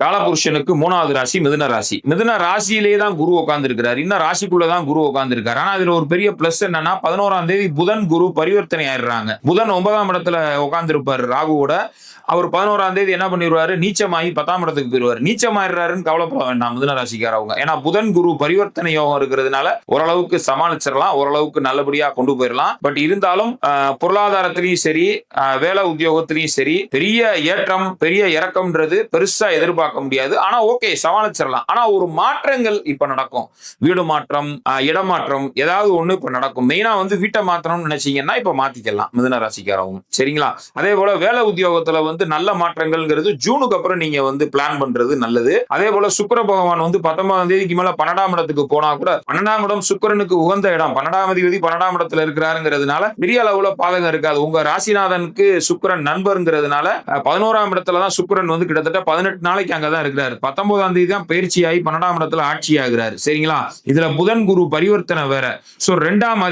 காலபுருஷனுக்கு 3வது ராசி மிதுன ராசி. மிதுன ராசியிலே தான் குரு உட்கார்ந்து இருக்கிறார். இன்னும் ராசிக்குள்ளதான் குரு உட்கார்ந்து இருக்காரு. ஆனா இதுல ஒரு பெரிய பிளஸ் என்னன்னா 11ஆம் தேதி புதன் குரு பரிவர்த்தனை ஆயிடுறாங்க. புதன் 9ஆம் இடத்துல உட்கார்ந்து இருப்பாரு ராகுவோட. அவர் 11ஆம் தேதி என்ன பண்ணிடுவாரு, நீச்சமாகி 10ஆம் இடத்துக்கு போயிருவாரு. நீச்சமாயிடுறாருன்னு கவலைப்பட வேண்டாம் மிதுன ராசிக்காரவங்க. ஏன்னா புதன் குரு பரிவர்த்தனை யோகம் இருக்கிறதுனால ஓரளவுக்கு சமாளிச்சிடலாம், ஓரளவுக்கு நல்லபடியா கொண்டு போயிடலாம். பட் இருந்தாலும் பொருளாதாரத்திலையும் சரி, வேலை உத்தியோகத்திலையும் சரி, பெரிய ஏற்றம் பெரிய இறக்கம்ன்றது பெருசா எதிர்பார்க்க முடியாது. ஆனா ஓகே, சமாளிச்சிடலாம். ஆனா ஒரு மாற்றங்கள் இப்ப நடக்கும். வீடு மாற்றம், இடமாற்றம், ஏதாவது ஒண்ணு இப்ப நடக்கும். மெயினா வீட்டை மாற்றணும்னு நினைச்சீங்கன்னா இப்ப மாத்திக்கலாம் மிதுன ராசிக்காரவங்க. சரிங்களா? அதே போல வேலை உத்தியோகத்துல நல்ல மாற்றங்கள்ங்கிறது ஜூனுக்கு அப்புறம் நீங்க பிளான் பண்றது நல்லது. அதே போல சுக்கிர பகவான் 19ஆம் தேதிக்கு மேல 12ஆம் இடத்துக்கு போனா கூட 12ஆம் இடம் சுக்கிரனுக்கு உகந்த இடம். 12ஆம் அதிபதி 12ஆம் இடத்துல இருக்கிறாருங்கிறதுனால பெரிய அளவுல பாதகம் இருக்காது. உங்க ராசிநாதனுக்கு சுக்கிரன் நண்பர்ங்கிறதுனால 11ஆம் இடத்துல தான் சுக்கிரன் கிட்டத்தட்ட 18 நாளைக்கு அங்கதான் இருக்கிறாரு. 19ஆம் தேதி தான் பயிற்சியாகி 12ஆம் இடத்துல ஆட்சி ஆகிறாரு. சரிங்களா? இதுல புதன் குரு பரிவர்த்தனை வேற. சோ 2ஆம்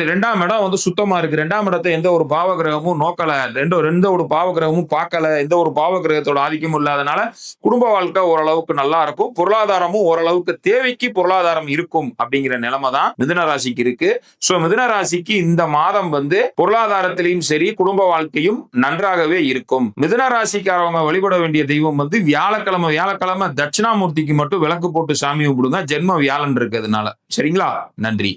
இடம் சுத்தமா இருக்கு. 2ஆம் இடத்தை எந்த ஒரு பாவ கிரகமும் நோக்கல, எந்த ஒரு பாவ கிரகமும் பார்க்கல, எந்த ஒரு பாவ கிரகத்தோட ஆதிக்கம் இல்லாதனால குடும்ப வாழ்க்கை ஓரளவுக்கு நல்லா இருக்கும். பொருளாதாரமும் ஓரளவுக்கு தேவைக்கு பொருளாதாரம் இருக்கும் அப்படிங்கிற நிலைமை தான் மிதுன ராசிக்கு இருக்கு. சோ மிதுன ராசிக்கு இந்த மாதம் பொருளாதாரத்திலையும் சரி, குடும்ப வாழ்க்கையும் நன்றாகவே இருக்கும். மிதுன ராசிக்காரவங்க வழிபட வேண்டிய தெய்வம் வியாழக்கிழமை தட்சிணாமூர்த்திக்கு மட்டும் விளக்கு போட்டு சாமி கும்பிடுங்க. ஜென்ம வியாழன் இருக்கிறதுனால. சரிங்களா? நன்றி.